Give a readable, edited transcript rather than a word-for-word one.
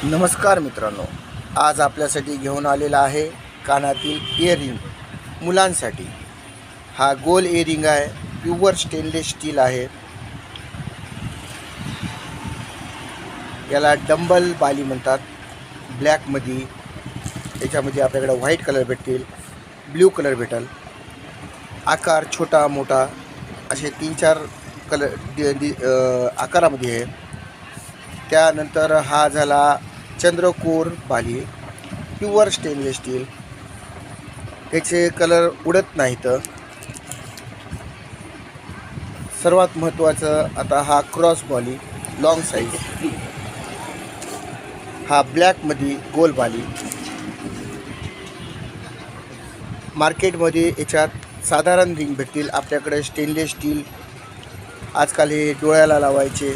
नमस्कार मित्रांनो, आज आपल्यासाठी घेऊन आलेला आहे कानातील इयरिंग मुलांसाठी। हा गोल इयरिंग आहे, प्युअर स्टेनलेस स्टील आहे। याला डंबल बाली म्हणतात। ब्लॅकमध्ये याच्यामध्ये आपल्याकडे व्हाईट कलर भेटतील, ब्ल्यू कलर भेटेल। आकार छोटा मोठा असे 3-4 कलर आकारामध्ये आहे। त्यानंतर हा झाला चंद्रकोर बाली, प्युअर स्टेनलेस स्टील। याचे कलर उडत नाहीत। सर्वात महत्त्वाचं आता हा क्रॉस बाली लॉंग साईज, हा ब्लॅकमध्ये गोल बाली। मार्केटमध्ये याच्यात साधारण रिंग भेटतील आपल्याकडे स्टेनलेस स्टील। आजकाल हे डोळ्याला लावायचे